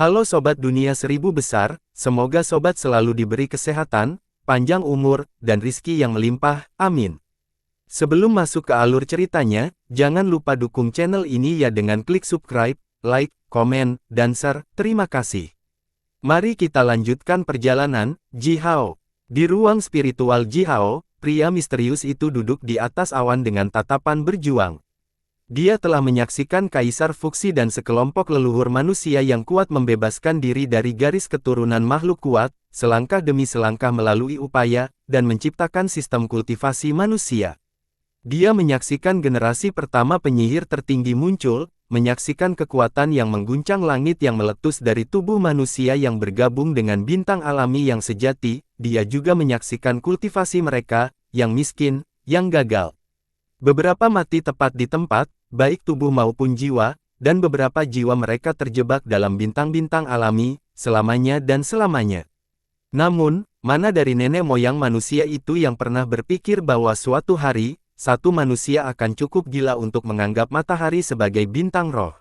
Halo Sobat Dunia Seribu Besar, semoga Sobat selalu diberi kesehatan, panjang umur, dan rizki yang melimpah, amin. Sebelum masuk ke alur ceritanya, jangan lupa dukung channel ini ya dengan klik subscribe, like, komen, dan share, terima kasih. Mari kita lanjutkan perjalanan, Ji Hao. Di ruang spiritual Ji Hao, pria misterius itu duduk di atas awan dengan tatapan berjuang. Dia telah menyaksikan Kaisar Fuxi dan sekelompok leluhur manusia yang kuat membebaskan diri dari garis keturunan makhluk kuat, selangkah demi selangkah melalui upaya, dan menciptakan sistem kultivasi manusia. Dia menyaksikan generasi pertama penyihir tertinggi muncul, menyaksikan kekuatan yang mengguncang langit yang meletus dari tubuh manusia yang bergabung dengan bintang alami yang sejati. Dia juga menyaksikan kultivasi mereka, yang miskin, yang gagal. Beberapa mati tepat di tempat, baik tubuh maupun jiwa, dan beberapa jiwa mereka terjebak dalam bintang-bintang alami, selamanya dan selamanya. Namun, mana dari nenek moyang manusia itu yang pernah berpikir bahwa suatu hari, satu manusia akan cukup gila untuk menganggap matahari sebagai bintang roh.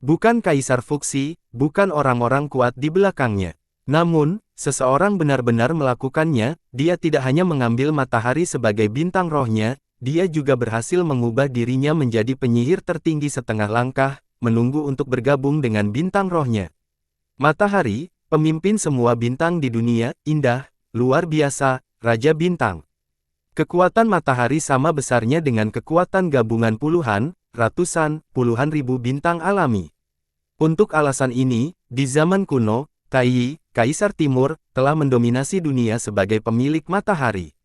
Bukan Kaisar Fuxi, bukan orang-orang kuat di belakangnya. Namun, seseorang benar-benar melakukannya. Dia tidak hanya mengambil matahari sebagai bintang rohnya, dia juga berhasil mengubah dirinya menjadi penyihir tertinggi setengah langkah, menunggu untuk bergabung dengan bintang rohnya. Matahari, pemimpin semua bintang di dunia, indah, luar biasa, Raja Bintang. Kekuatan matahari sama besarnya dengan kekuatan gabungan puluhan, ratusan, puluhan ribu bintang alami. Untuk alasan ini, di zaman kuno, Tai, Kaisar Timur, telah mendominasi dunia sebagai pemilik matahari.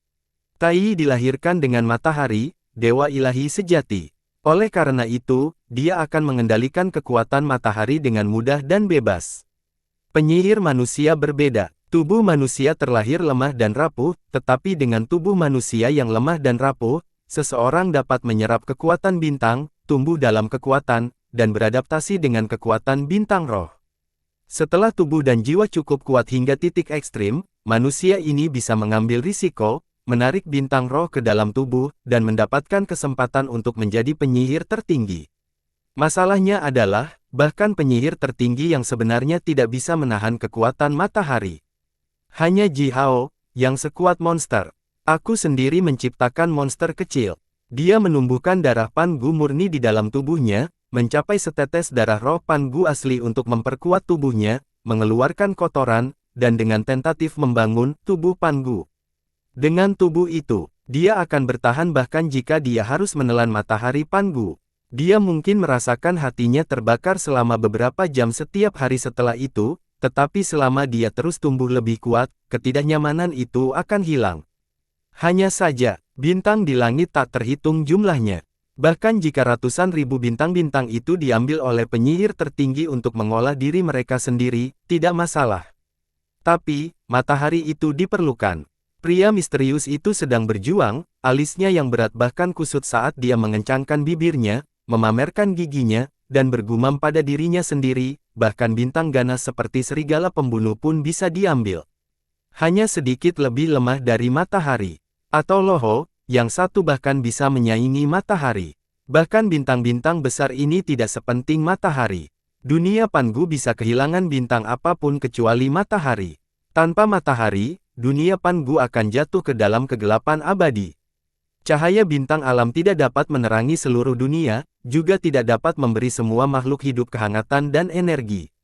Tai dilahirkan dengan matahari, dewa ilahi sejati. Oleh karena itu, dia akan mengendalikan kekuatan matahari dengan mudah dan bebas. Penyihir manusia berbeda. Tubuh manusia terlahir lemah dan rapuh, tetapi dengan tubuh manusia yang lemah dan rapuh, seseorang dapat menyerap kekuatan bintang, tumbuh dalam kekuatan, dan beradaptasi dengan kekuatan bintang roh. Setelah tubuh dan jiwa cukup kuat hingga titik ekstrim, manusia ini bisa mengambil risiko, menarik bintang roh ke dalam tubuh, dan mendapatkan kesempatan untuk menjadi penyihir tertinggi. Masalahnya adalah, bahkan penyihir tertinggi yang sebenarnya tidak bisa menahan kekuatan matahari. Hanya Ji Hao, yang sekuat monster. Aku sendiri menciptakan monster kecil. Dia menumbuhkan darah Pan Gu murni di dalam tubuhnya, mencapai setetes darah roh Pan Gu asli untuk memperkuat tubuhnya, mengeluarkan kotoran, dan dengan tentatif membangun tubuh Pan Gu. Dengan tubuh itu, dia akan bertahan bahkan jika dia harus menelan matahari Pan Gu. Dia mungkin merasakan hatinya terbakar selama beberapa jam setiap hari setelah itu, tetapi selama dia terus tumbuh lebih kuat, ketidaknyamanan itu akan hilang. Hanya saja, bintang di langit tak terhitung jumlahnya. Bahkan jika ratusan ribu bintang-bintang itu diambil oleh penyihir tertinggi untuk mengolah diri mereka sendiri, tidak masalah. Tapi, matahari itu diperlukan. Pria misterius itu sedang berjuang, alisnya yang berat bahkan kusut saat dia mengencangkan bibirnya, memamerkan giginya, dan bergumam pada dirinya sendiri, bahkan bintang ganas seperti serigala pembunuh pun bisa diambil. Hanya sedikit lebih lemah dari matahari. Atau Loho, yang satu bahkan bisa menyaingi matahari. Bahkan bintang-bintang besar ini tidak sepenting matahari. Dunia Pan Gu bisa kehilangan bintang apapun kecuali matahari. Tanpa matahari, dunia Pan Gu akan jatuh ke dalam kegelapan abadi. Cahaya bintang alam tidak dapat menerangi seluruh dunia, juga tidak dapat memberi semua makhluk hidup kehangatan dan energi.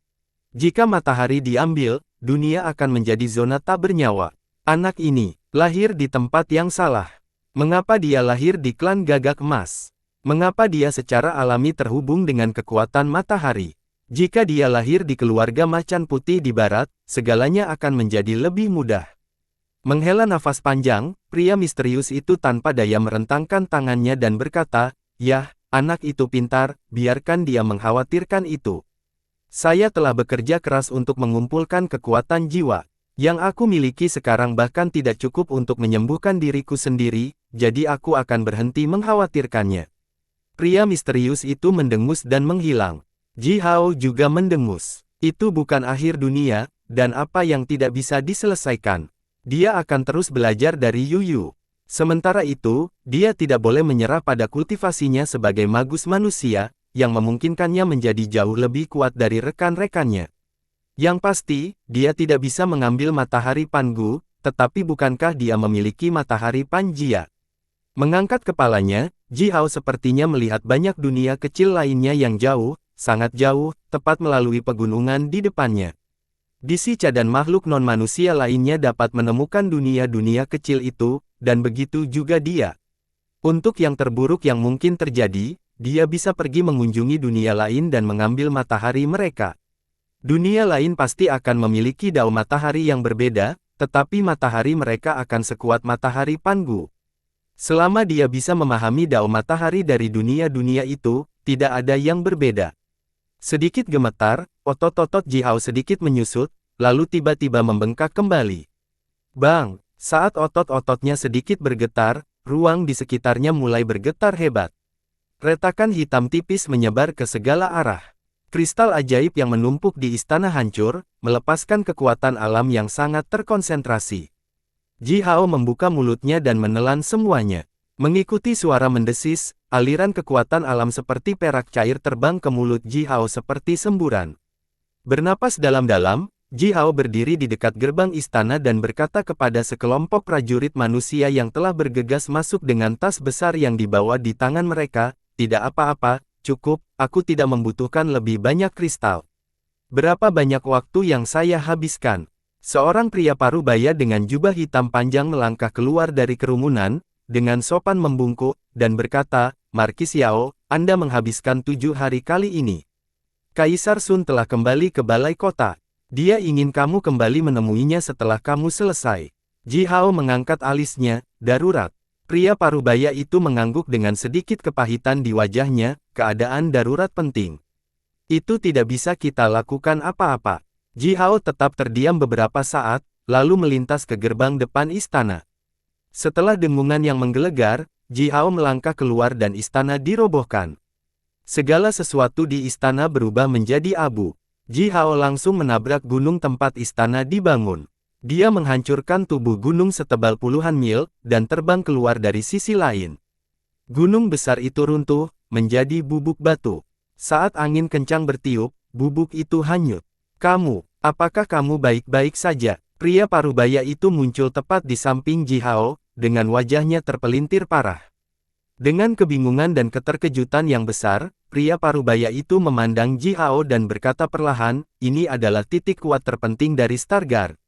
Jika matahari diambil, dunia akan menjadi zona tak bernyawa. Anak ini, lahir di tempat yang salah. Mengapa dia lahir di klan Gagak Emas? Mengapa dia secara alami terhubung dengan kekuatan matahari? Jika dia lahir di keluarga macan putih di barat, segalanya akan menjadi lebih mudah. Menghela nafas panjang, pria misterius itu tanpa daya merentangkan tangannya dan berkata, "Yah, anak itu pintar, biarkan dia mengkhawatirkan itu. Saya telah bekerja keras untuk mengumpulkan kekuatan jiwa. Yang aku miliki sekarang bahkan tidak cukup untuk menyembuhkan diriku sendiri, jadi aku akan berhenti mengkhawatirkannya." Pria misterius itu mendengus dan menghilang. Ji Hao juga mendengus. Itu bukan akhir dunia, dan apa yang tidak bisa diselesaikan. Dia akan terus belajar dari Yuyu. Sementara itu, dia tidak boleh menyerah pada kultivasinya sebagai magus manusia, yang memungkinkannya menjadi jauh lebih kuat dari rekan-rekannya. Yang pasti, dia tidak bisa mengambil matahari Pangu, tetapi bukankah dia memiliki matahari Panjia? Mengangkat kepalanya, Ji Hao sepertinya melihat banyak dunia kecil lainnya yang jauh, sangat jauh, tepat melalui pegunungan di depannya. Disica dan makhluk non-manusia lainnya dapat menemukan dunia-dunia kecil itu, dan begitu juga dia. Untuk yang terburuk yang mungkin terjadi, dia bisa pergi mengunjungi dunia lain dan mengambil matahari mereka. Dunia lain pasti akan memiliki dao matahari yang berbeda, tetapi matahari mereka akan sekuat matahari Pangu. Selama dia bisa memahami dao matahari dari dunia-dunia itu, tidak ada yang berbeda. Sedikit gemetar, otot-otot Ji Hao sedikit menyusut, lalu tiba-tiba membengkak kembali. Bang! Saat otot-ototnya sedikit bergetar, ruang di sekitarnya mulai bergetar hebat. Retakan hitam tipis menyebar ke segala arah. Kristal ajaib yang menumpuk di istana hancur, melepaskan kekuatan alam yang sangat terkonsentrasi. Ji Hao membuka mulutnya dan menelan semuanya. Mengikuti suara mendesis, aliran kekuatan alam seperti perak cair terbang ke mulut Ji Hao seperti semburan. Bernapas dalam-dalam, Ji Hao berdiri di dekat gerbang istana dan berkata kepada sekelompok prajurit manusia yang telah bergegas masuk dengan tas besar yang dibawa di tangan mereka, "Tidak apa-apa, cukup, aku tidak membutuhkan lebih banyak kristal. Berapa banyak waktu yang saya habiskan?" Seorang pria parubaya dengan jubah hitam panjang melangkah keluar dari kerumunan, dengan sopan membungkuk, dan berkata, "Markis Yao, Anda menghabiskan 7 hari kali ini. Kaisar Sun telah kembali ke balai kota. Dia ingin kamu kembali menemuinya setelah kamu selesai." Ji Hao mengangkat alisnya, darurat. Pria parubaya itu mengangguk dengan sedikit kepahitan di wajahnya, keadaan darurat penting. Itu tidak bisa kita lakukan apa-apa. Ji Hao tetap terdiam beberapa saat, lalu melintas ke gerbang depan istana. Setelah dengungan yang menggelegar, Ji Hao melangkah keluar dan istana dirobohkan. Segala sesuatu di istana berubah menjadi abu. Ji Hao langsung menabrak gunung tempat istana dibangun. Dia menghancurkan tubuh gunung setebal puluhan mil, dan terbang keluar dari sisi lain. Gunung besar itu runtuh, menjadi bubuk batu. Saat angin kencang bertiup, bubuk itu hanyut. "Kamu, apakah kamu baik-baik saja?" Pria parubaya itu muncul tepat di samping Ji Hao, dengan wajahnya terpelintir parah. Dengan kebingungan dan keterkejutan yang besar, pria parubaya itu memandang Ji Hao dan berkata perlahan, "Ini adalah titik kuat terpenting dari Stargard.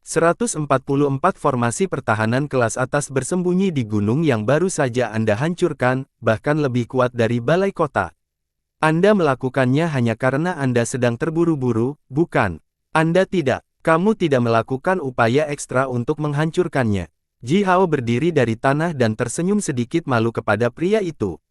144 formasi pertahanan kelas atas bersembunyi di gunung yang baru saja Anda hancurkan, bahkan lebih kuat dari balai kota. Anda melakukannya hanya karena Anda sedang terburu-buru, bukan? Anda tidak. Kamu tidak melakukan upaya ekstra untuk menghancurkannya." Ji Hao berdiri dari tanah dan tersenyum sedikit malu kepada pria itu.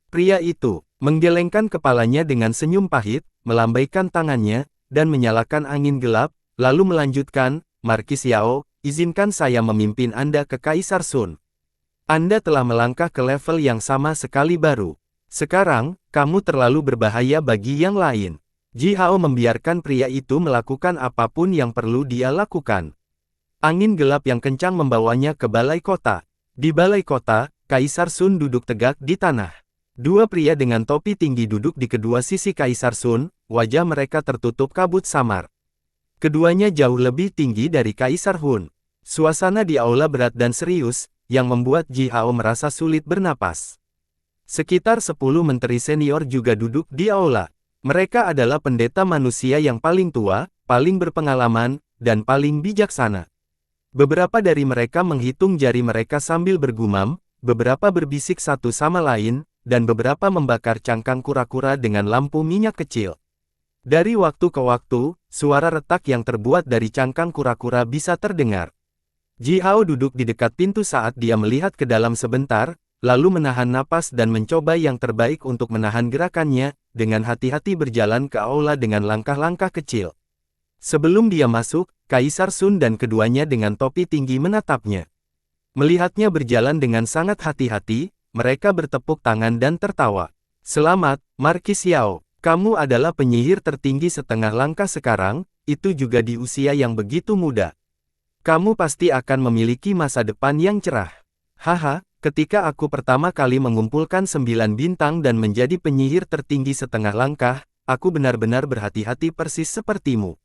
Pria itu menggelengkan kepalanya dengan senyum pahit, melambaikan tangannya, dan menyalakan angin gelap, lalu melanjutkan, "Markis Yao, izinkan saya memimpin Anda ke Kaisar Sun. Anda telah melangkah ke level yang sama sekali baru. Sekarang, kamu terlalu berbahaya bagi yang lain." Ji Hao membiarkan pria itu melakukan apapun yang perlu dia lakukan. Angin gelap yang kencang membawanya ke balai kota. Di balai kota, Kaisar Sun duduk tegak di tanah. Dua pria dengan topi tinggi duduk di kedua sisi Kaisar Sun, wajah mereka tertutup kabut samar. Keduanya jauh lebih tinggi dari Kaisar Hun. Suasana di aula berat dan serius, yang membuat Ji Hao merasa sulit bernapas. Sekitar 10 menteri senior juga duduk di aula. Mereka adalah pendeta manusia yang paling tua, paling berpengalaman, dan paling bijaksana. Beberapa dari mereka menghitung jari mereka sambil bergumam, beberapa berbisik satu sama lain, dan beberapa membakar cangkang kura-kura dengan lampu minyak kecil. Dari waktu ke waktu, suara retak yang terbuat dari cangkang kura-kura bisa terdengar. Ji Hao duduk di dekat pintu saat dia melihat ke dalam sebentar, lalu menahan napas dan mencoba yang terbaik untuk menahan gerakannya, dengan hati-hati berjalan ke aula dengan langkah-langkah kecil. Sebelum dia masuk, Kaisar Sun dan keduanya dengan topi tinggi menatapnya. Melihatnya berjalan dengan sangat hati-hati, mereka bertepuk tangan dan tertawa. "Selamat, Markis Yao. Kamu adalah penyihir tertinggi setengah langkah sekarang, itu juga di usia yang begitu muda. Kamu pasti akan memiliki masa depan yang cerah." "Haha, ketika aku pertama kali mengumpulkan 9 bintang dan menjadi penyihir tertinggi setengah langkah, aku benar-benar berhati-hati persis sepertimu.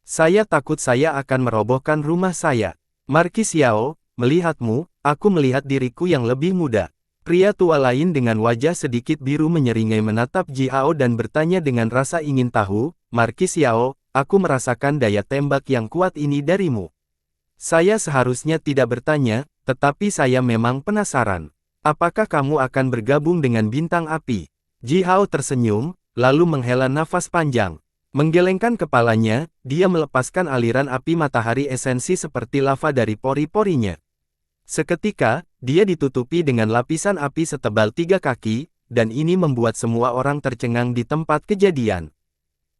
Saya takut saya akan merobohkan rumah saya. Markis Yao, melihatmu, aku melihat diriku yang lebih muda. Pria tua lain dengan wajah sedikit biru menyeringai menatap Ji Hao dan bertanya dengan rasa ingin tahu, Markis Yao, aku merasakan daya tembak yang kuat ini darimu. Saya seharusnya tidak bertanya, tetapi saya memang penasaran. Apakah kamu akan bergabung dengan bintang api? Ji Hao tersenyum, lalu menghela nafas panjang. Menggelengkan kepalanya, dia melepaskan aliran api matahari esensi seperti lava dari pori-porinya. Seketika, dia ditutupi dengan lapisan api setebal 3 kaki, dan ini membuat semua orang tercengang di tempat kejadian.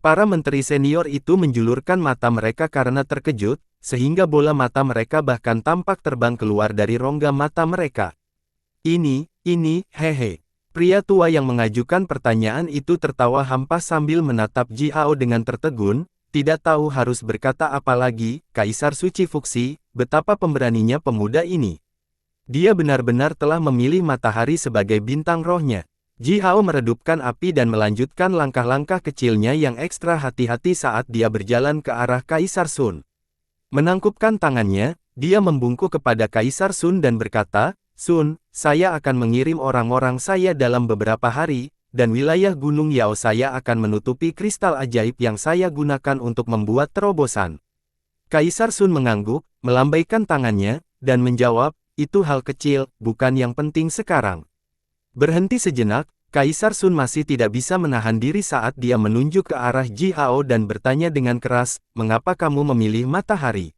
Para menteri senior itu menjulurkan mata mereka karena terkejut, sehingga bola mata mereka bahkan tampak terbang keluar dari rongga mata mereka. Ini, hehe. Pria tua yang mengajukan pertanyaan itu tertawa hampa sambil menatap Ji Hao dengan tertegun, tidak tahu harus berkata apa lagi. Kaisar Suci Fuxi, betapa pemberaninya pemuda ini. Dia benar-benar telah memilih matahari sebagai bintang rohnya. Ji Hao meredupkan api dan melanjutkan langkah-langkah kecilnya yang ekstra hati-hati saat dia berjalan ke arah Kaisar Sun. Menangkupkan tangannya, dia membungkuk kepada Kaisar Sun dan berkata, Sun, saya akan mengirim orang-orang saya dalam beberapa hari, dan wilayah Gunung Yao saya akan menutupi kristal ajaib yang saya gunakan untuk membuat terobosan. Kaisar Sun mengangguk, melambaikan tangannya, dan menjawab, itu hal kecil, bukan yang penting sekarang. Berhenti sejenak, Kaisar Sun masih tidak bisa menahan diri saat dia menunjuk ke arah Ji Hao dan bertanya dengan keras, mengapa kamu memilih matahari?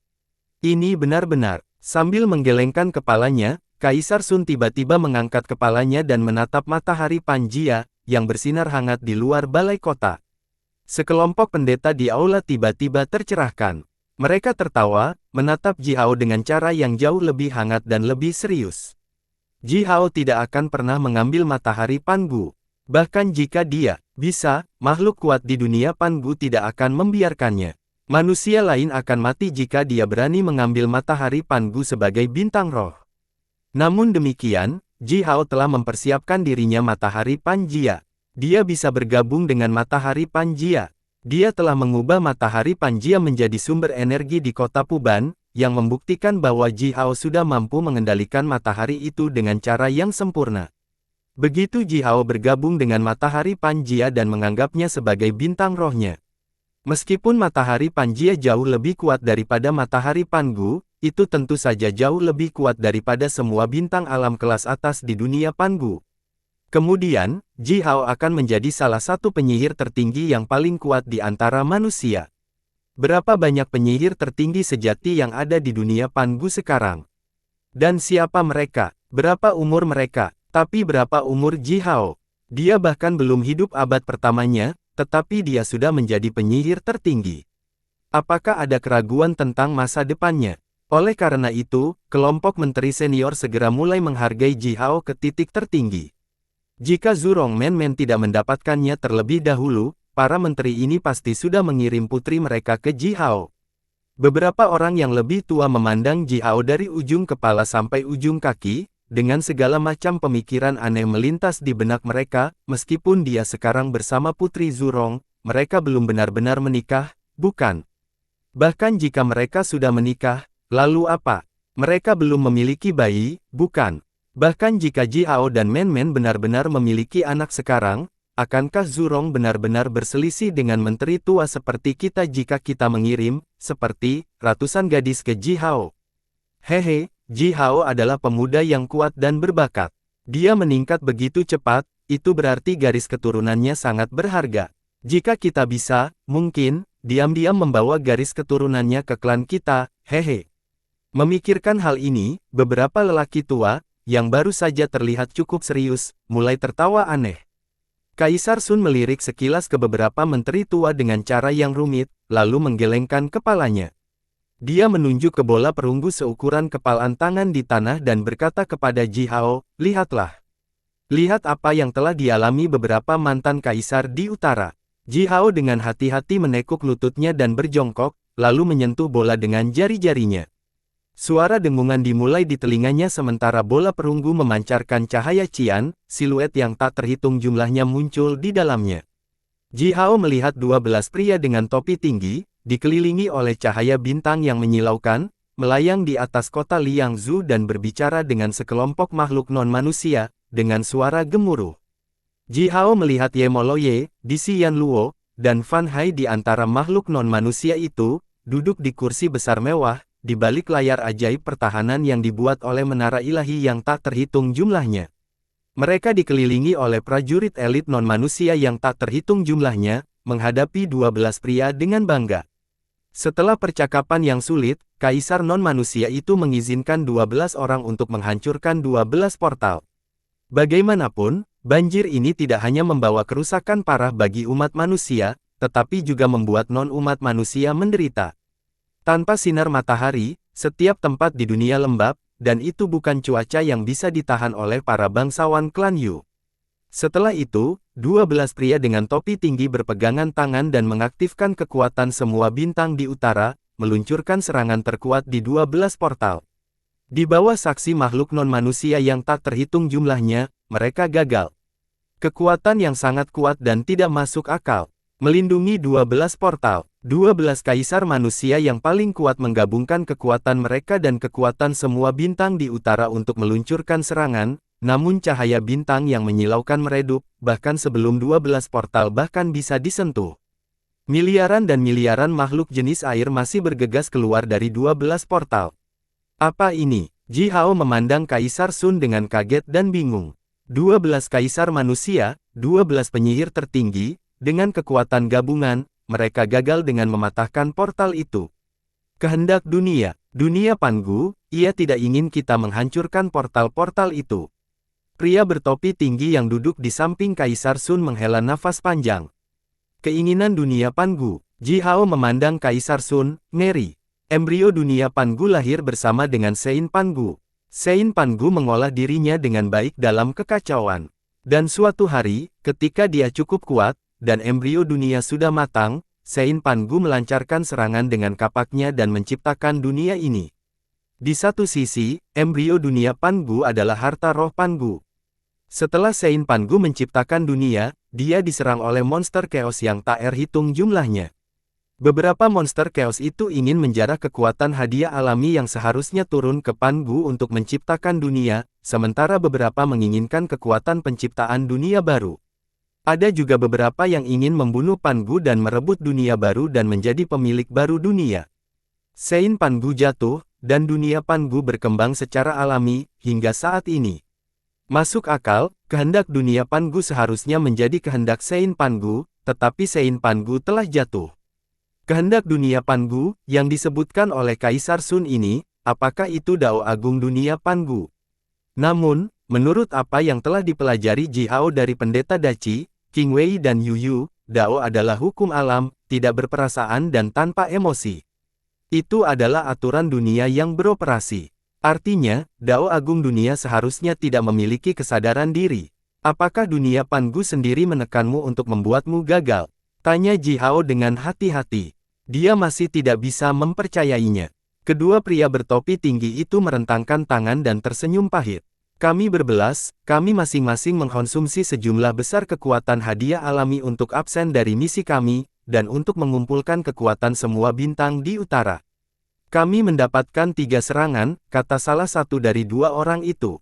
Ini benar-benar, sambil menggelengkan kepalanya, Kaisar Sun tiba-tiba mengangkat kepalanya dan menatap matahari Panjia, yang bersinar hangat di luar balai kota. Sekelompok pendeta di aula tiba-tiba tercerahkan. Mereka tertawa, menatap Ji Hao dengan cara yang jauh lebih hangat dan lebih serius. Ji Hao tidak akan pernah mengambil matahari Pangu. Bahkan jika dia bisa, makhluk kuat di dunia Pangu tidak akan membiarkannya. Manusia lain akan mati jika dia berani mengambil matahari Pangu sebagai bintang roh. Namun demikian, Ji Hao telah mempersiapkan dirinya matahari Panjia. Dia bisa bergabung dengan matahari Panjia. Dia telah mengubah matahari Panjia menjadi sumber energi di kota Puban, yang membuktikan bahwa Ji Hao sudah mampu mengendalikan matahari itu dengan cara yang sempurna. Begitu Ji Hao bergabung dengan matahari Panjia dan menganggapnya sebagai bintang rohnya. Meskipun matahari Panjia jauh lebih kuat daripada matahari Pangu, itu tentu saja jauh lebih kuat daripada semua bintang alam kelas atas di dunia Pangu. Kemudian, Ji Hao akan menjadi salah satu penyihir tertinggi yang paling kuat di antara manusia. Berapa banyak penyihir tertinggi sejati yang ada di dunia Pangu sekarang? Dan siapa mereka? Berapa umur mereka? Tapi berapa umur Ji Hao? Dia bahkan belum hidup abad pertamanya, tetapi dia sudah menjadi penyihir tertinggi. Apakah ada keraguan tentang masa depannya? Oleh karena itu, kelompok menteri senior segera mulai menghargai Ji Hao ke titik tertinggi. Jika Zhurong Men tidak mendapatkannya terlebih dahulu, para menteri ini pasti sudah mengirim putri mereka ke Ji Hao. Beberapa orang yang lebih tua memandang Ji Hao dari ujung kepala sampai ujung kaki, dengan segala macam pemikiran aneh melintas di benak mereka, meskipun dia sekarang bersama putri Zhurong, mereka belum benar-benar menikah, bukan? Bahkan jika mereka sudah menikah, lalu apa? Mereka belum memiliki bayi, bukan? Bahkan jika Ji Hao dan Men benar-benar memiliki anak sekarang, akankah Zhurong benar-benar berselisih dengan menteri tua seperti kita jika kita mengirim, seperti, ratusan gadis ke Ji Hao? Hehe, Ji Hao adalah pemuda yang kuat dan berbakat. Dia meningkat begitu cepat, itu berarti garis keturunannya sangat berharga. Jika kita bisa, mungkin, diam-diam membawa garis keturunannya ke klan kita, hehe. Memikirkan hal ini, beberapa lelaki tua, yang baru saja terlihat cukup serius, mulai tertawa aneh. Kaisar Sun melirik sekilas ke beberapa menteri tua dengan cara yang rumit, lalu menggelengkan kepalanya. Dia menunjuk ke bola perunggu seukuran kepalan tangan di tanah dan berkata kepada Ji Hao, lihatlah. Lihat apa yang telah dialami beberapa mantan kaisar di utara. Ji Hao dengan hati-hati menekuk lututnya dan berjongkok, lalu menyentuh bola dengan jari-jarinya. Suara dengungan dimulai di telinganya sementara bola perunggu memancarkan cahaya cian, siluet yang tak terhitung jumlahnya muncul di dalamnya. Ji Hao melihat 12 pria dengan topi tinggi, dikelilingi oleh cahaya bintang yang menyilaukan, melayang di atas kota Liangzhu dan berbicara dengan sekelompok makhluk non-manusia, dengan suara gemuruh. Ji Hao melihat Ye Moloye, Di Xian Luo, dan Fan Hai di antara makhluk non-manusia itu, duduk di kursi besar mewah, di balik layar ajaib pertahanan yang dibuat oleh menara ilahi yang tak terhitung jumlahnya. Mereka dikelilingi oleh prajurit elit non-manusia yang tak terhitung jumlahnya, menghadapi 12 pria dengan bangga. Setelah percakapan yang sulit, Kaisar non-manusia itu mengizinkan 12 orang untuk menghancurkan 12 portal. Bagaimanapun, banjir ini tidak hanya membawa kerusakan parah bagi umat manusia, tetapi juga membuat non-umat manusia menderita. Tanpa sinar matahari, setiap tempat di dunia lembab, dan itu bukan cuaca yang bisa ditahan oleh para bangsawan klan Yu. Setelah itu, 12 pria dengan topi tinggi berpegangan tangan dan mengaktifkan kekuatan semua bintang di utara, meluncurkan serangan terkuat di 12 portal. Di bawah saksi makhluk non-manusia yang tak terhitung jumlahnya, mereka gagal. Kekuatan yang sangat kuat dan tidak masuk akal. Melindungi 12 portal, 12 kaisar manusia yang paling kuat menggabungkan kekuatan mereka dan kekuatan semua bintang di utara untuk meluncurkan serangan, namun cahaya bintang yang menyilaukan meredup, bahkan sebelum 12 portal bahkan bisa disentuh. Miliaran dan miliaran makhluk jenis air masih bergegas keluar dari 12 portal. Apa ini? Ji Hao memandang Kaisar Sun dengan kaget dan bingung. 12 kaisar manusia, 12 penyihir tertinggi, dengan kekuatan gabungan, mereka gagal dengan mematahkan portal itu. Kehendak dunia, dunia Pangu, ia tidak ingin kita menghancurkan portal-portal itu. Pria bertopi tinggi yang duduk di samping Kaisar Sun menghela nafas panjang. Keinginan dunia Pangu. Ji Hao memandang Kaisar Sun, ngeri. Embrio dunia Pangu lahir bersama dengan Sein Pangu. Sein Pangu mengolah dirinya dengan baik dalam kekacauan. Dan suatu hari, ketika dia cukup kuat, dan embrio dunia sudah matang, Sein Pangu melancarkan serangan dengan kapaknya dan menciptakan dunia ini. Di satu sisi, embrio dunia Pangu adalah harta roh Pangu. Setelah Sein Pangu menciptakan dunia, dia diserang oleh monster chaos yang tak terhitung jumlahnya. Beberapa monster chaos itu ingin menjarah kekuatan hadiah alami yang seharusnya turun ke Pangu untuk menciptakan dunia, sementara beberapa menginginkan kekuatan penciptaan dunia baru. Ada juga beberapa yang ingin membunuh Pangu dan merebut dunia baru dan menjadi pemilik baru dunia. Sein Pangu jatuh, dan dunia Pangu berkembang secara alami, hingga saat ini. Masuk akal, kehendak dunia Pangu seharusnya menjadi kehendak Sein Pangu, tetapi Sein Pangu telah jatuh. Kehendak dunia Pangu, yang disebutkan oleh Kaisar Sun ini, apakah itu Dao Agung dunia Pangu? Namun, menurut apa yang telah dipelajari Ji Hao dari Pendeta Daci, King Wei dan Yu Yu, Dao adalah hukum alam, tidak berperasaan dan tanpa emosi. Itu adalah aturan dunia yang beroperasi. Artinya, Dao Agung dunia seharusnya tidak memiliki kesadaran diri. Apakah dunia Pangu sendiri menekanmu untuk membuatmu gagal? Tanya Ji Hao dengan hati-hati. Dia masih tidak bisa mempercayainya. Kedua pria bertopi tinggi itu merentangkan tangan dan tersenyum pahit. Kami berbelas, kami masing-masing mengkonsumsi sejumlah besar kekuatan hadiah alami untuk absen dari misi kami, dan untuk mengumpulkan kekuatan semua bintang di utara. Kami mendapatkan 3 serangan, kata salah satu dari 2 orang itu.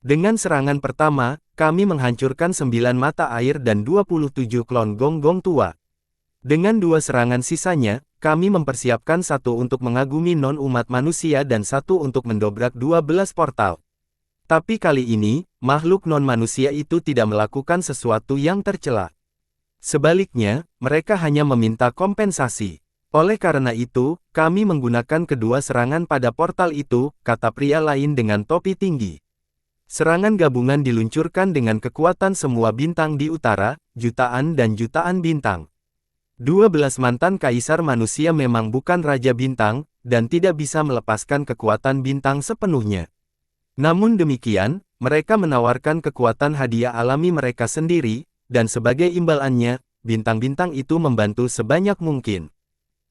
Dengan serangan pertama, kami menghancurkan 9 mata air dan 27 klon gonggong tua. Dengan 2 serangan sisanya, kami mempersiapkan 1 untuk mengagumi non-umat manusia dan 1 untuk mendobrak 12 portal. Tapi kali ini, makhluk non-manusia itu tidak melakukan sesuatu yang tercela. Sebaliknya, mereka hanya meminta kompensasi. Oleh karena itu, kami menggunakan kedua serangan pada portal itu, kata pria lain dengan topi tinggi. Serangan gabungan diluncurkan dengan kekuatan semua bintang di utara, jutaan dan jutaan bintang. 12 mantan kaisar manusia memang bukan raja bintang, dan tidak bisa melepaskan kekuatan bintang sepenuhnya. Namun demikian, mereka menawarkan kekuatan hadiah alami mereka sendiri, dan sebagai imbalannya, bintang-bintang itu membantu sebanyak mungkin.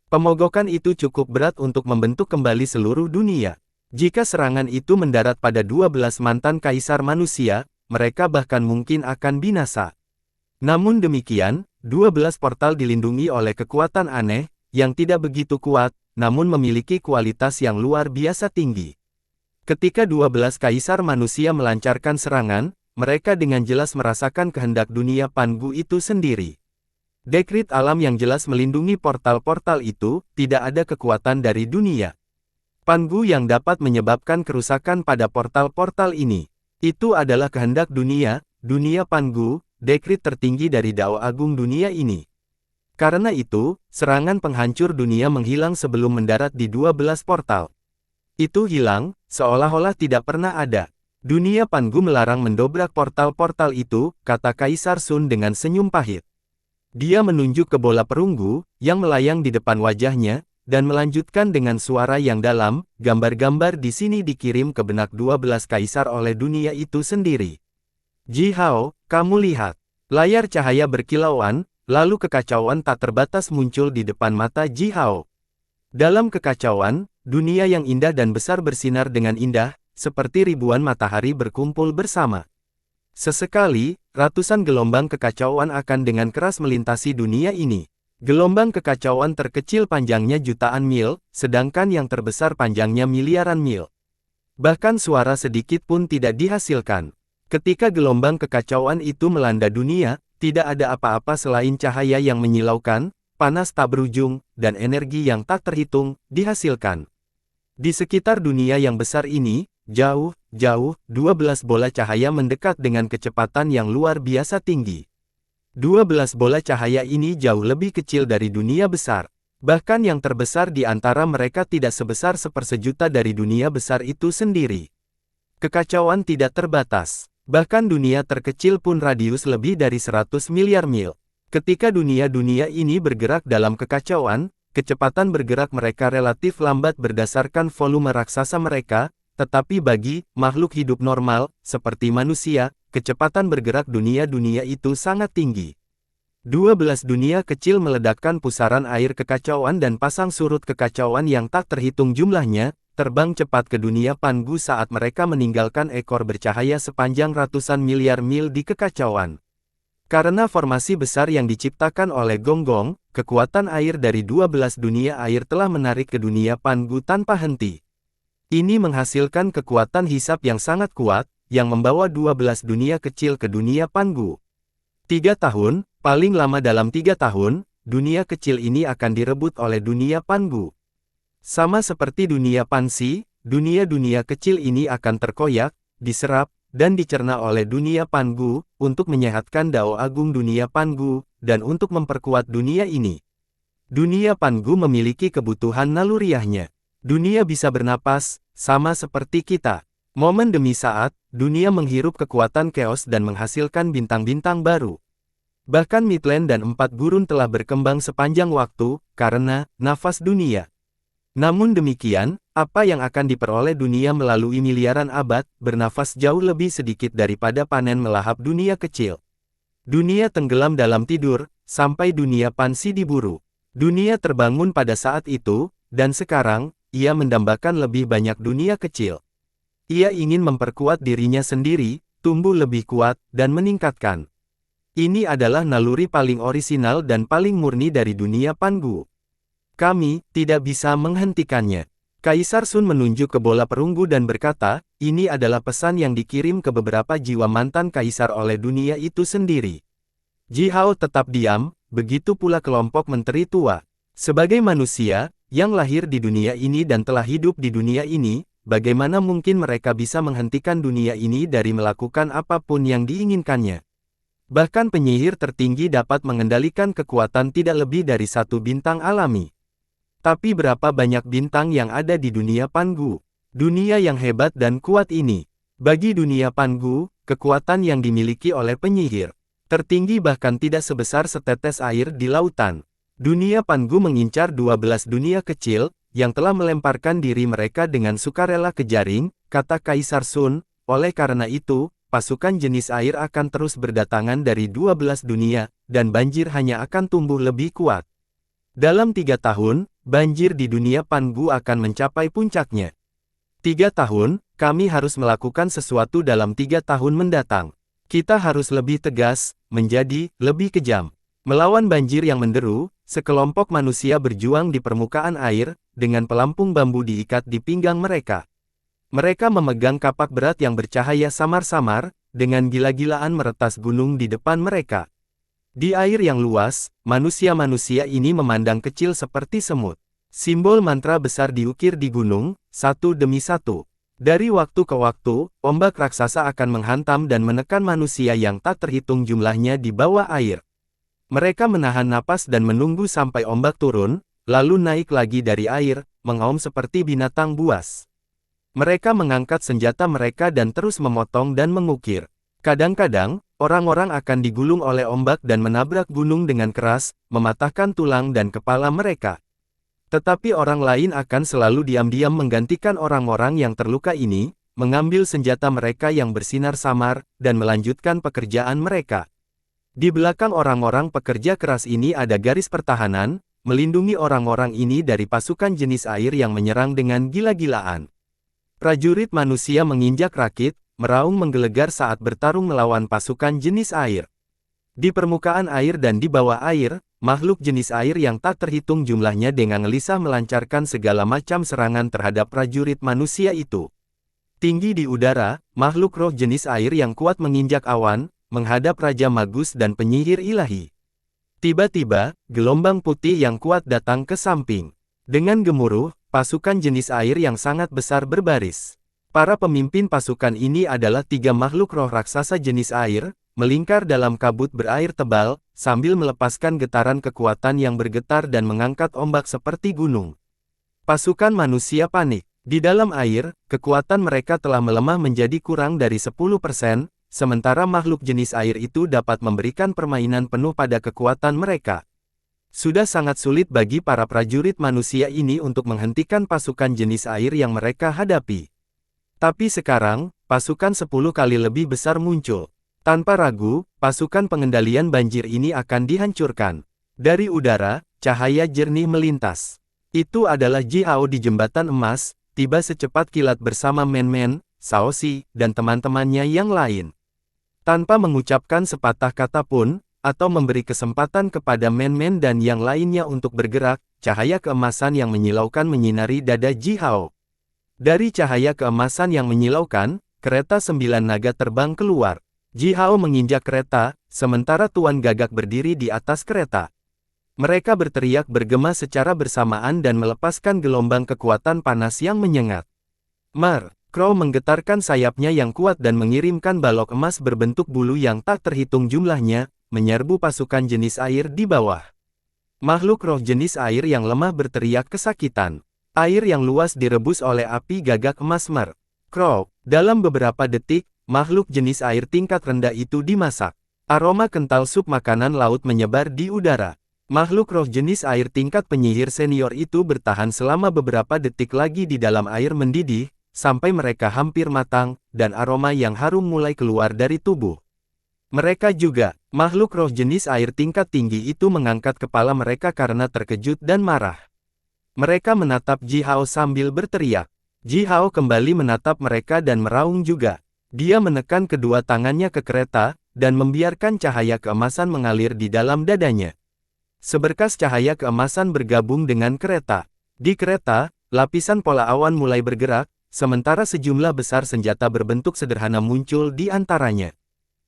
Pemogokan itu cukup berat untuk membentuk kembali seluruh dunia. Jika serangan itu mendarat pada 12 mantan kaisar manusia, mereka bahkan mungkin akan binasa. Namun demikian, 12 portal dilindungi oleh kekuatan aneh, yang tidak begitu kuat, namun memiliki kualitas yang luar biasa tinggi. Ketika 12 kaisar manusia melancarkan serangan, mereka dengan jelas merasakan kehendak dunia Pangu itu sendiri. Dekrit alam yang jelas melindungi portal-portal itu, tidak ada kekuatan dari dunia Pangu yang dapat menyebabkan kerusakan pada portal-portal ini. Itu adalah kehendak dunia Pangu, dekrit tertinggi dari Dao Agung dunia ini. Karena itu, serangan penghancur dunia menghilang sebelum mendarat di 12 portal. Itu hilang, seolah-olah tidak pernah ada. Dunia Pangu melarang mendobrak portal-portal itu, kata Kaisar Sun dengan senyum pahit. Dia menunjuk ke bola perunggu, yang melayang di depan wajahnya, dan melanjutkan dengan suara yang dalam, gambar-gambar di sini dikirim ke benak 12 kaisar oleh dunia itu sendiri. Ji Hao, kamu lihat. Layar cahaya berkilauan, lalu kekacauan tak terbatas muncul di depan mata Ji Hao. Dalam kekacauan, dunia yang indah dan besar bersinar dengan indah, seperti ribuan matahari berkumpul bersama. Sesekali, ratusan gelombang kekacauan akan dengan keras melintasi dunia ini. Gelombang kekacauan terkecil panjangnya jutaan mil, sedangkan yang terbesar panjangnya miliaran mil. Bahkan suara sedikit pun tidak dihasilkan. Ketika gelombang kekacauan itu melanda dunia, tidak ada apa-apa selain cahaya yang menyilaukan, panas tak berujung, dan energi yang tak terhitung, dihasilkan. Di sekitar dunia yang besar ini, jauh, 12 bola cahaya mendekat dengan kecepatan yang luar biasa tinggi. 12 bola cahaya ini jauh lebih kecil dari dunia besar. Bahkan yang terbesar di antara mereka tidak sebesar sepersejuta dari dunia besar itu sendiri. Kekacauan tidak terbatas. Bahkan dunia terkecil pun radius lebih dari 100 miliar mil. Ketika dunia-dunia ini bergerak dalam kekacauan, kecepatan bergerak mereka relatif lambat berdasarkan volume raksasa mereka, tetapi bagi makhluk hidup normal, seperti manusia, kecepatan bergerak dunia-dunia itu sangat tinggi. 12 dunia kecil meledakkan pusaran air kekacauan dan pasang surut kekacauan yang tak terhitung jumlahnya, terbang cepat ke dunia Pangu saat mereka meninggalkan ekor bercahaya sepanjang ratusan miliar mil di kekacauan. Karena formasi besar yang diciptakan oleh Gonggong, kekuatan air dari 12 dunia air telah menarik ke dunia Pangu tanpa henti. Ini menghasilkan kekuatan hisap yang sangat kuat, yang membawa 12 dunia kecil ke dunia Pangu. 3 tahun, paling lama dalam 3 tahun, dunia kecil ini akan direbut oleh dunia Pangu. Sama seperti dunia Pansi, dunia-dunia kecil ini akan terkoyak, diserap, dan dicerna oleh dunia Pangu, untuk menyehatkan Dao Agung dunia Pangu, dan untuk memperkuat dunia ini. Dunia Pangu memiliki kebutuhan naluriahnya. Dunia bisa bernapas, sama seperti kita. Momen demi saat, dunia menghirup kekuatan chaos dan menghasilkan bintang-bintang baru. Bahkan Midland dan 4 gurun telah berkembang sepanjang waktu, karena nafas dunia. Namun demikian, apa yang akan diperoleh dunia melalui miliaran abad, bernafas jauh lebih sedikit daripada panen melahap dunia kecil. Dunia tenggelam dalam tidur, sampai dunia Pansi diburu. Dunia terbangun pada saat itu, dan sekarang, ia mendambakan lebih banyak dunia kecil. Ia ingin memperkuat dirinya sendiri, tumbuh lebih kuat, dan meningkatkan. Ini adalah naluri paling orisinal dan paling murni dari dunia Pangu. Kami tidak bisa menghentikannya. Kaisar Sun menunjuk ke bola perunggu dan berkata, ini adalah pesan yang dikirim ke beberapa jiwa mantan kaisar oleh dunia itu sendiri. Ji Hao tetap diam, begitu pula kelompok menteri tua. Sebagai manusia, yang lahir di dunia ini dan telah hidup di dunia ini, bagaimana mungkin mereka bisa menghentikan dunia ini dari melakukan apapun yang diinginkannya? Bahkan penyihir tertinggi dapat mengendalikan kekuatan tidak lebih dari 1 bintang alami. Tapi berapa banyak bintang yang ada di dunia Pangu? Dunia yang hebat dan kuat ini. Bagi dunia Pangu, kekuatan yang dimiliki oleh penyihir tertinggi bahkan tidak sebesar setetes air di lautan. Dunia Pangu mengincar 12 dunia kecil, yang telah melemparkan diri mereka dengan sukarela ke jaring, kata Kaisar Sun. Oleh karena itu, pasukan jenis air akan terus berdatangan dari 12 dunia, dan banjir hanya akan tumbuh lebih kuat. Dalam 3 tahun, banjir di dunia Pangu akan mencapai puncaknya. 3 tahun, kami harus melakukan sesuatu dalam 3 tahun mendatang. Kita harus lebih tegas, menjadi lebih kejam. Melawan banjir yang menderu, sekelompok manusia berjuang di permukaan air, dengan pelampung bambu diikat di pinggang mereka. Mereka memegang kapak berat yang bercahaya samar-samar, dengan gila-gilaan meretas gunung di depan mereka. Di air yang luas, manusia-manusia ini memandang kecil seperti semut. Simbol mantra besar diukir di gunung, satu demi satu. Dari waktu ke waktu, ombak raksasa akan menghantam dan menekan manusia yang tak terhitung jumlahnya di bawah air. Mereka menahan napas dan menunggu sampai ombak turun, lalu naik lagi dari air, mengaum seperti binatang buas. Mereka mengangkat senjata mereka dan terus memotong dan mengukir. Kadang-kadang, orang-orang akan digulung oleh ombak dan menabrak gunung dengan keras, mematahkan tulang dan kepala mereka. Tetapi orang lain akan selalu diam-diam menggantikan orang-orang yang terluka ini, mengambil senjata mereka yang bersinar samar, dan melanjutkan pekerjaan mereka. Di belakang orang-orang pekerja keras ini ada garis pertahanan, melindungi orang-orang ini dari pasukan jenis air yang menyerang dengan gila-gilaan. Prajurit manusia menginjak rakit, meraung menggelegar saat bertarung melawan pasukan jenis air. Di permukaan air dan di bawah air, makhluk jenis air yang tak terhitung jumlahnya dengan gelisah melancarkan segala macam serangan terhadap prajurit manusia itu. Tinggi di udara, makhluk roh jenis air yang kuat menginjak awan, menghadap Raja Magus dan penyihir ilahi. Tiba-tiba, gelombang putih yang kuat datang ke samping. Dengan gemuruh, pasukan jenis air yang sangat besar berbaris. Para pemimpin pasukan ini adalah 3 makhluk roh raksasa jenis air, melingkar dalam kabut berair tebal, sambil melepaskan getaran kekuatan yang bergetar dan mengangkat ombak seperti gunung. Pasukan manusia panik. Di dalam air, kekuatan mereka telah melemah menjadi kurang dari 10%, sementara makhluk jenis air itu dapat memberikan permainan penuh pada kekuatan mereka. Sudah sangat sulit bagi para prajurit manusia ini untuk menghentikan pasukan jenis air yang mereka hadapi. Tapi sekarang, pasukan 10 kali lebih besar muncul. Tanpa ragu, pasukan pengendalian banjir ini akan dihancurkan. Dari udara, cahaya jernih melintas. Itu adalah Ji Hao di Jembatan Emas, tiba secepat kilat bersama Men Men, Shao Xi, dan teman-temannya yang lain. Tanpa mengucapkan sepatah kata pun, atau memberi kesempatan kepada Men Men dan yang lainnya untuk bergerak, cahaya keemasan yang menyilaukan menyinari dada Ji Hao. Dari cahaya keemasan yang menyilaukan, kereta 9 naga terbang keluar. Ji Hao menginjak kereta, sementara Tuan Gagak berdiri di atas kereta. Mereka berteriak bergema secara bersamaan dan melepaskan gelombang kekuatan panas yang menyengat. Mar! Crow menggetarkan sayapnya yang kuat dan mengirimkan balok emas berbentuk bulu yang tak terhitung jumlahnya, menyerbu pasukan jenis air di bawah. Makhluk roh jenis air yang lemah berteriak kesakitan. Air yang luas direbus oleh api gagak emas Mar. Crow, dalam beberapa detik, makhluk jenis air tingkat rendah itu dimasak. Aroma kental sup makanan laut menyebar di udara. Makhluk roh jenis air tingkat penyihir senior itu bertahan selama beberapa detik lagi di dalam air mendidih, sampai mereka hampir matang, dan aroma yang harum mulai keluar dari tubuh. Mereka juga, makhluk roh jenis air tingkat tinggi itu mengangkat kepala mereka karena terkejut dan marah. Mereka menatap Ji Hao sambil berteriak. Ji Hao kembali menatap mereka dan meraung juga. Dia menekan kedua tangannya ke kereta, dan membiarkan cahaya keemasan mengalir di dalam dadanya. Seberkas cahaya keemasan bergabung dengan kereta. Di kereta, lapisan pola awan mulai bergerak, sementara sejumlah besar senjata berbentuk sederhana muncul di antaranya.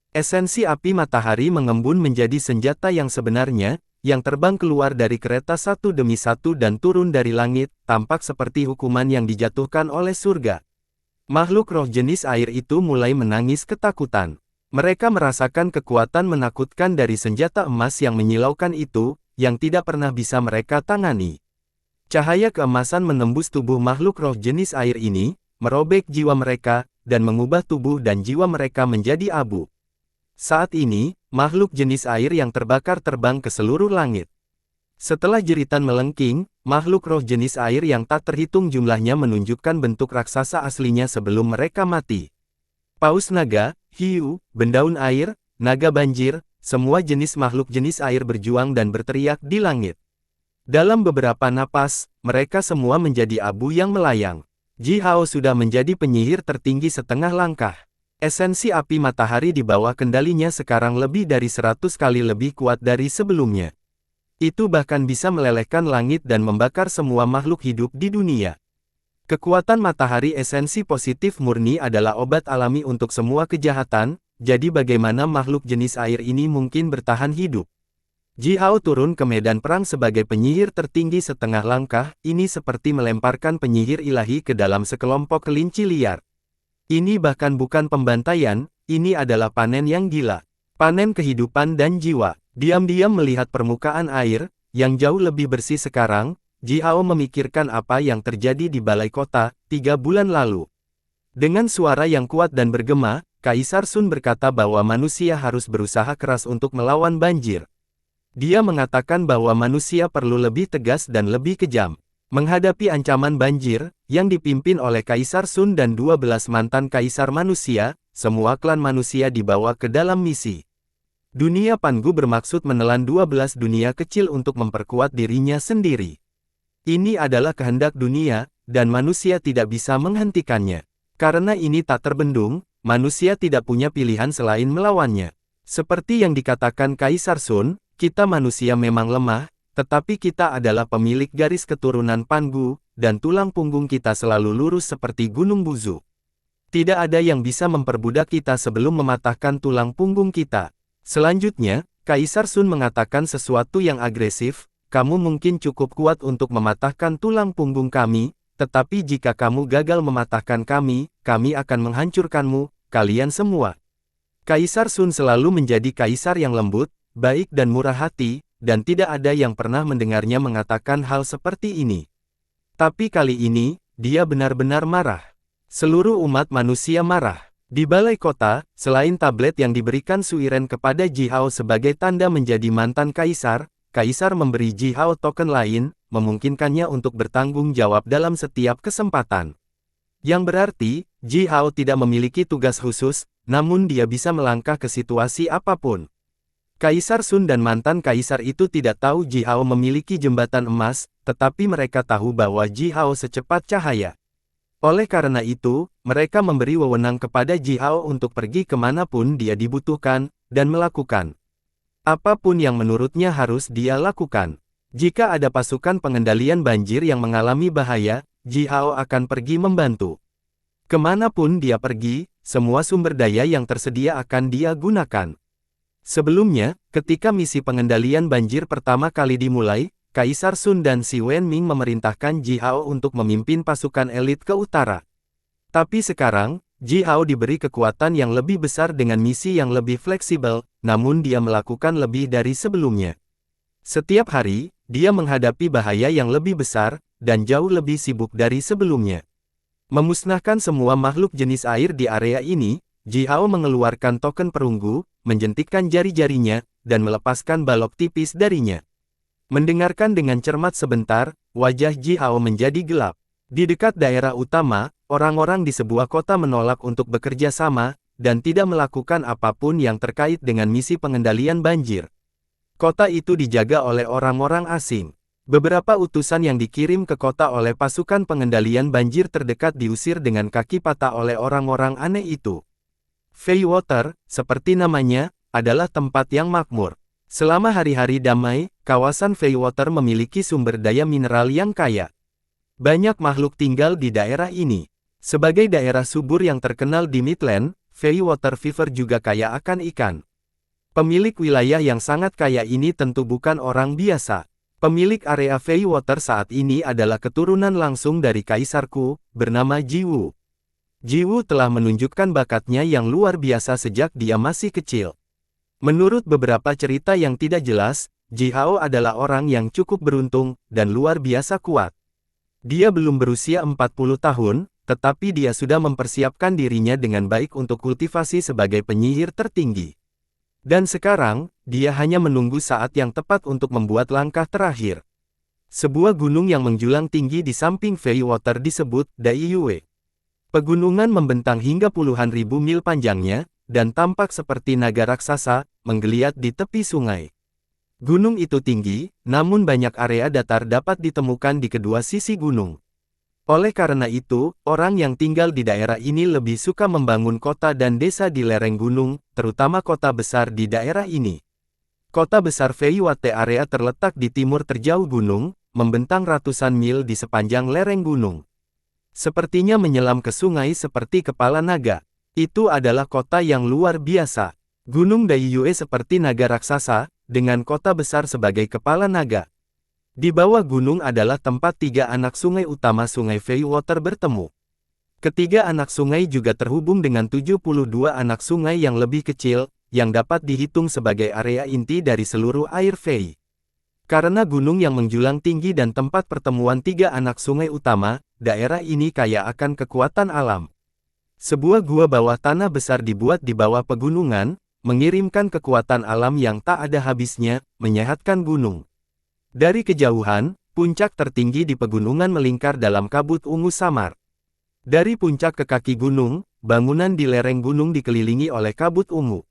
Esensi api matahari mengembun menjadi senjata yang sebenarnya, yang terbang keluar dari kereta satu demi satu dan turun dari langit, tampak seperti hukuman yang dijatuhkan oleh surga. Makhluk roh jenis air itu mulai menangis ketakutan. Mereka merasakan kekuatan menakutkan dari senjata emas yang menyilaukan itu, yang tidak pernah bisa mereka tangani. Cahaya keemasan menembus tubuh makhluk roh jenis air ini, merobek jiwa mereka, dan mengubah tubuh dan jiwa mereka menjadi abu. Saat ini, makhluk jenis air yang terbakar terbang ke seluruh langit. Setelah jeritan melengking, makhluk roh jenis air yang tak terhitung jumlahnya menunjukkan bentuk raksasa aslinya sebelum mereka mati. Paus naga, hiu, bendaun air, naga banjir, semua jenis makhluk jenis air berjuang dan berteriak di langit. Dalam beberapa napas, mereka semua menjadi abu yang melayang. Ji Hao sudah menjadi penyihir tertinggi setengah langkah. Esensi api matahari di bawah kendalinya sekarang lebih dari 100 kali lebih kuat dari sebelumnya. Itu bahkan bisa melelehkan langit dan membakar semua makhluk hidup di dunia. Kekuatan matahari esensi positif murni adalah obat alami untuk semua kejahatan, jadi bagaimana makhluk jenis air ini mungkin bertahan hidup? Ji Hao turun ke medan perang sebagai penyihir tertinggi setengah langkah, ini seperti melemparkan penyihir ilahi ke dalam sekelompok kelinci liar. Ini bahkan bukan pembantaian, ini adalah panen yang gila. Panen kehidupan dan jiwa. Diam-diam melihat permukaan air, yang jauh lebih bersih sekarang, Ji Hao memikirkan apa yang terjadi di balai kota, 3 bulan lalu. Dengan suara yang kuat dan bergema, Kaisar Sun berkata bahwa manusia harus berusaha keras untuk melawan banjir. Dia mengatakan bahwa manusia perlu lebih tegas dan lebih kejam. Menghadapi ancaman banjir, yang dipimpin oleh Kaisar Sun dan 12 mantan kaisar manusia, semua klan manusia dibawa ke dalam misi. Dunia Pangu bermaksud menelan 12 dunia kecil untuk memperkuat dirinya sendiri. Ini adalah kehendak dunia, dan manusia tidak bisa menghentikannya. Karena ini tak terbendung, manusia tidak punya pilihan selain melawannya. Seperti yang dikatakan Kaisar Sun, kita manusia memang lemah, tetapi kita adalah pemilik garis keturunan Pangu, dan tulang punggung kita selalu lurus seperti gunung Buzu. Tidak ada yang bisa memperbudak kita sebelum mematahkan tulang punggung kita. Selanjutnya, Kaisar Sun mengatakan sesuatu yang agresif, kamu mungkin cukup kuat untuk mematahkan tulang punggung kami, tetapi jika kamu gagal mematahkan kami akan menghancurkanmu, kalian semua. Kaisar Sun selalu menjadi kaisar yang lembut, baik dan murah hati, dan tidak ada yang pernah mendengarnya mengatakan hal seperti ini. Tapi kali ini, dia benar-benar marah. Seluruh umat manusia marah. Di balai kota, selain tablet yang diberikan Suiren kepada Ji Hao sebagai tanda menjadi mantan kaisar, Kaisar memberi Ji Hao token lain, memungkinkannya untuk bertanggung jawab dalam setiap kesempatan. Yang berarti, Ji Hao tidak memiliki tugas khusus, namun dia bisa melangkah ke situasi apapun. Kaisar Sun dan mantan kaisar itu tidak tahu Ji Hao memiliki jembatan emas, tetapi mereka tahu bahwa Ji Hao secepat cahaya. Oleh karena itu, mereka memberi wewenang kepada Ji Hao untuk pergi kemanapun dia dibutuhkan, dan melakukan apapun yang menurutnya harus dia lakukan. Jika ada pasukan pengendalian banjir yang mengalami bahaya, Ji Hao akan pergi membantu. Kemanapun dia pergi, semua sumber daya yang tersedia akan dia gunakan. Sebelumnya, ketika misi pengendalian banjir pertama kali dimulai, Kaisar Sun dan Xi Wenming memerintahkan Ji Hao untuk memimpin pasukan elit ke utara. Tapi sekarang, Ji Hao diberi kekuatan yang lebih besar dengan misi yang lebih fleksibel, namun dia melakukan lebih dari sebelumnya. Setiap hari, dia menghadapi bahaya yang lebih besar, dan jauh lebih sibuk dari sebelumnya. Memusnahkan semua makhluk jenis air di area ini, Ji Hao mengeluarkan token perunggu, menjentikkan jari-jarinya, dan melepaskan balok tipis darinya. Mendengarkan dengan cermat sebentar, wajah Ji Hao menjadi gelap. Di dekat daerah utama, orang-orang di sebuah kota menolak untuk bekerja sama, dan tidak melakukan apapun yang terkait dengan misi pengendalian banjir. Kota itu dijaga oleh orang-orang asing. Beberapa utusan yang dikirim ke kota oleh pasukan pengendalian banjir terdekat diusir dengan kaki patah oleh orang-orang aneh itu. Fey Water, seperti namanya, adalah tempat yang makmur. Selama hari-hari damai, kawasan Fey Water memiliki sumber daya mineral yang kaya. Banyak makhluk tinggal di daerah ini. Sebagai daerah subur yang terkenal di Midland, Fey Water Fever juga kaya akan ikan. Pemilik wilayah yang sangat kaya ini tentu bukan orang biasa. Pemilik area Fey Water saat ini adalah keturunan langsung dari Kaisar Ku, bernama Ji Wu. Ji Wu telah menunjukkan bakatnya yang luar biasa sejak dia masih kecil. Menurut beberapa cerita yang tidak jelas, Ji Hao adalah orang yang cukup beruntung, dan luar biasa kuat. Dia belum berusia 40 tahun, tetapi dia sudah mempersiapkan dirinya dengan baik untuk kultivasi sebagai penyihir tertinggi. Dan sekarang, dia hanya menunggu saat yang tepat untuk membuat langkah terakhir. Sebuah gunung yang menjulang tinggi di samping Fey Water disebut Daiyue. Pegunungan membentang hingga puluhan ribu mil panjangnya, dan tampak seperti naga raksasa, menggeliat di tepi sungai. Gunung itu tinggi, namun banyak area datar dapat ditemukan di kedua sisi gunung. Oleh karena itu, orang yang tinggal di daerah ini lebih suka membangun kota dan desa di lereng gunung, terutama kota besar di daerah ini. Kota besar Feiwate area terletak di timur terjauh gunung, membentang ratusan mil di sepanjang lereng gunung. Sepertinya menyelam ke sungai seperti kepala naga. Itu adalah kota yang luar biasa. Gunung Daiyue seperti naga raksasa, dengan kota besar sebagai kepala naga. Di bawah gunung adalah tempat tiga anak sungai utama Sungai Feiwater bertemu. Ketiga anak sungai juga terhubung dengan 72 anak sungai yang lebih kecil, yang dapat dihitung sebagai area inti dari seluruh air Fei. Karena gunung yang menjulang tinggi dan tempat pertemuan tiga anak sungai utama, daerah ini kaya akan kekuatan alam. Sebuah gua bawah tanah besar dibuat di bawah pegunungan, mengirimkan kekuatan alam yang tak ada habisnya, menyehatkan gunung. Dari kejauhan, puncak tertinggi di pegunungan melingkar dalam kabut ungu samar. Dari puncak ke kaki gunung, bangunan di lereng gunung dikelilingi oleh kabut ungu.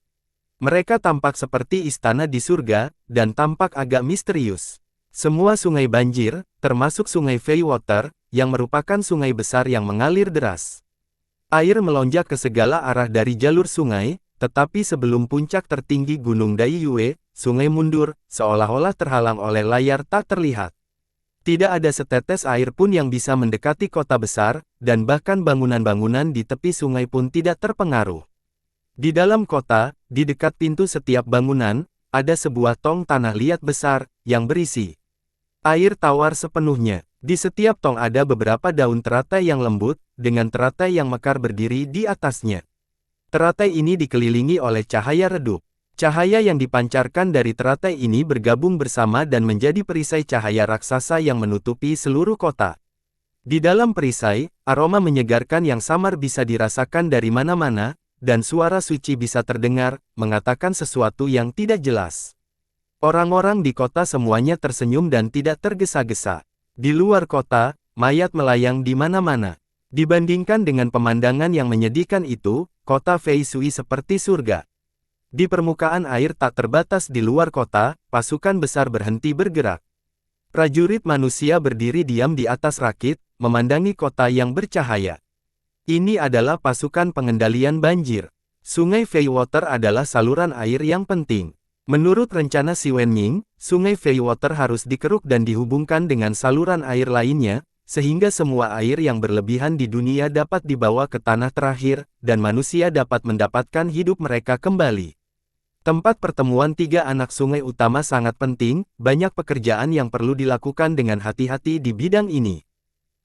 Mereka tampak seperti istana di surga, dan tampak agak misterius. Semua sungai banjir, termasuk sungai Feiwater, yang merupakan sungai besar yang mengalir deras. Air melonjak ke segala arah dari jalur sungai, tetapi sebelum puncak tertinggi Gunung Daiyue, sungai mundur, seolah-olah terhalang oleh layar tak terlihat. Tidak ada setetes air pun yang bisa mendekati kota besar, dan bahkan bangunan-bangunan di tepi sungai pun tidak terpengaruh. Di dalam kota, di dekat pintu setiap bangunan, ada sebuah tong tanah liat besar, yang berisi air tawar sepenuhnya. Di setiap tong ada beberapa daun teratai yang lembut, dengan teratai yang mekar berdiri di atasnya. Teratai ini dikelilingi oleh cahaya redup. Cahaya yang dipancarkan dari teratai ini bergabung bersama dan menjadi perisai cahaya raksasa yang menutupi seluruh kota. Di dalam perisai, aroma menyegarkan yang samar bisa dirasakan dari mana-mana, dan suara suci bisa terdengar, mengatakan sesuatu yang tidak jelas. Orang-orang di kota semuanya tersenyum dan tidak tergesa-gesa. Di luar kota, mayat melayang di mana-mana. Dibandingkan dengan pemandangan yang menyedihkan itu, kota Fei Shui seperti surga. Di permukaan air tak terbatas di luar kota, pasukan besar berhenti bergerak. Prajurit manusia berdiri diam di atas rakit, memandangi kota yang bercahaya. Ini adalah pasukan pengendalian banjir. Sungai Feiwater adalah saluran air yang penting. Menurut rencana Si Wenming, Sungai Feiwater harus dikeruk dan dihubungkan dengan saluran air lainnya, sehingga semua air yang berlebihan di dunia dapat dibawa ke tanah terakhir, dan manusia dapat mendapatkan hidup mereka kembali. Tempat pertemuan tiga anak sungai utama sangat penting, banyak pekerjaan yang perlu dilakukan dengan hati-hati di bidang ini.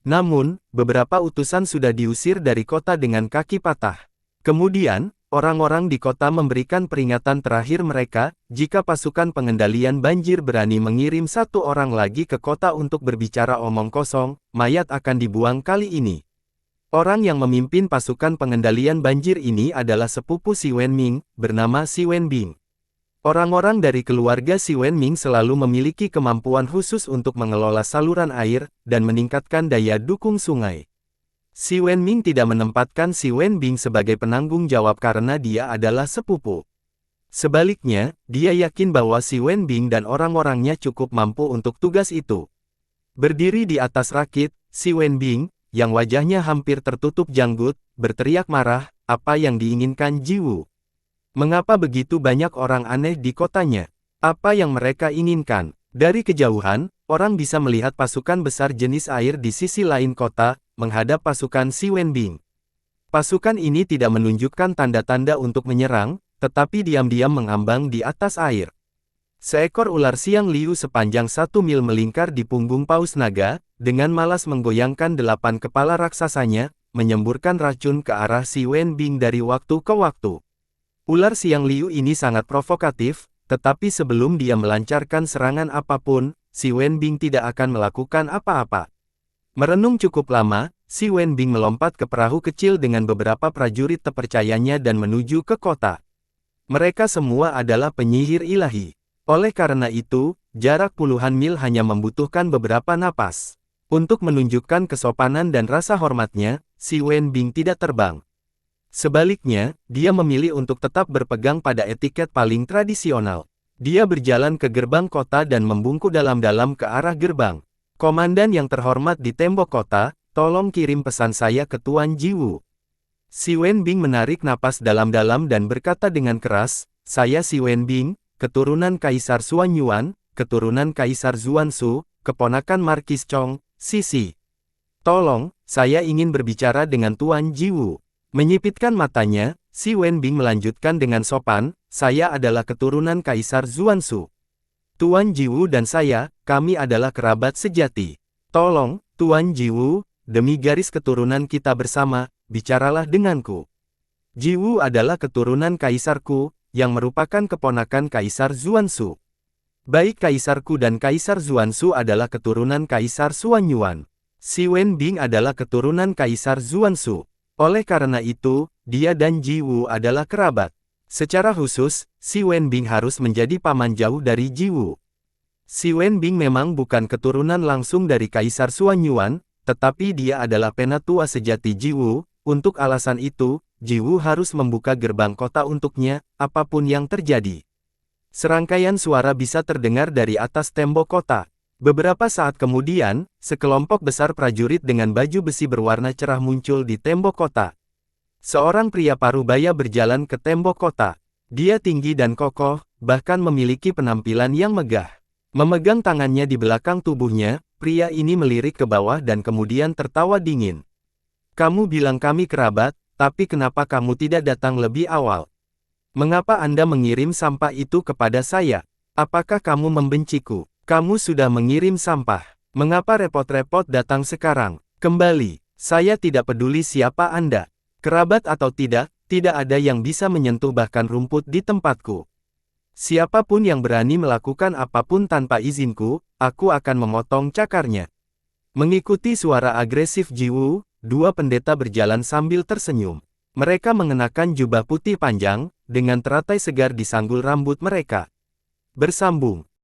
Namun, beberapa utusan sudah diusir dari kota dengan kaki patah. Kemudian, orang-orang di kota memberikan peringatan terakhir mereka, jika pasukan pengendalian banjir berani mengirim satu orang lagi ke kota untuk berbicara omong kosong, mayat akan dibuang kali ini. Orang yang memimpin pasukan pengendalian banjir ini adalah sepupu Si Wenming, bernama Si Wenbing. Orang-orang dari keluarga Si Wenming selalu memiliki kemampuan khusus untuk mengelola saluran air, dan meningkatkan daya dukung sungai. Si Wenming tidak menempatkan Si Wenbing sebagai penanggung jawab karena dia adalah sepupu. Sebaliknya, dia yakin bahwa Si Wenbing dan orang-orangnya cukup mampu untuk tugas itu. Berdiri di atas rakit, Si Wenbing, yang wajahnya hampir tertutup janggut, berteriak marah, apa yang diinginkan Jiwu? Mengapa begitu banyak orang aneh di kotanya? Apa yang mereka inginkan? Dari kejauhan, orang bisa melihat pasukan besar jenis air di sisi lain kota, menghadap pasukan Si Wenbing. Pasukan ini tidak menunjukkan tanda-tanda untuk menyerang, tetapi diam-diam mengambang di atas air. Seekor ular siang liu sepanjang 1 mil melingkar di punggung paus naga, dengan malas menggoyangkan 8 kepala raksasanya, menyemburkan racun ke arah Si Wenbing dari waktu ke waktu. Ular siang liu ini sangat provokatif, tetapi sebelum dia melancarkan serangan apapun, Si Wenbing tidak akan melakukan apa-apa. Merenung cukup lama, Si Wenbing melompat ke perahu kecil dengan beberapa prajurit terpercayanya dan menuju ke kota. Mereka semua adalah penyihir ilahi. Oleh karena itu, jarak puluhan mil hanya membutuhkan beberapa napas. Untuk menunjukkan kesopanan dan rasa hormatnya, Si Wenbing tidak terbang. Sebaliknya, dia memilih untuk tetap berpegang pada etiket paling tradisional. Dia berjalan ke gerbang kota dan membungkuk dalam-dalam ke arah gerbang. Komandan yang terhormat di tembok kota, tolong kirim pesan saya ke Tuan Jiwu. Si Wenbing menarik napas dalam-dalam dan berkata dengan keras, saya Si Wenbing, keturunan Kaisar Xuanyuan, keturunan Kaisar Zuansu, keponakan Markis Chong, Sisi. Tolong, saya ingin berbicara dengan Tuan Jiwu. Menyipitkan matanya, Si Wenbing melanjutkan dengan sopan, saya adalah keturunan Kaisar Zuansu. Tuan Jiwu dan saya, kami adalah kerabat sejati. Tolong, Tuan Jiwu, demi garis keturunan kita bersama, bicaralah denganku. Jiwu adalah keturunan kaisarku, yang merupakan keponakan Kaisar Zuansu. Baik kaisarku dan Kaisar Zuansu adalah keturunan Kaisar Xuanyuan. Si Wenbing adalah keturunan Kaisar Zuansu. Oleh karena itu, dia dan Jiwu adalah kerabat. Secara khusus, Si Wenbing harus menjadi paman jauh dari Jiwu. Si Wenbing memang bukan keturunan langsung dari Kaisar Xuanyuan, tetapi dia adalah penatua sejati Jiwu. Untuk alasan itu, Jiwu harus membuka gerbang kota untuknya, apapun yang terjadi. Serangkaian suara bisa terdengar dari atas tembok kota. Beberapa saat kemudian, sekelompok besar prajurit dengan baju besi berwarna cerah muncul di tembok kota. Seorang pria parubaya berjalan ke tembok kota. Dia tinggi dan kokoh, bahkan memiliki penampilan yang megah. Memegang tangannya di belakang tubuhnya, pria ini melirik ke bawah dan kemudian tertawa dingin. Kamu bilang kami kerabat, tapi kenapa kamu tidak datang lebih awal? Mengapa Anda mengirim sampah itu kepada saya? Apakah kamu membenciku? Kamu sudah mengirim sampah. Mengapa repot-repot datang sekarang? Kembali. Saya tidak peduli siapa Anda. Kerabat atau tidak, tidak ada yang bisa menyentuh bahkan rumput di tempatku. Siapapun yang berani melakukan apapun tanpa izinku, aku akan memotong cakarnya. Mengikuti suara agresif Jiwu, dua pendeta berjalan sambil tersenyum. Mereka mengenakan jubah putih panjang, dengan teratai segar di sanggul rambut mereka. Bersambung.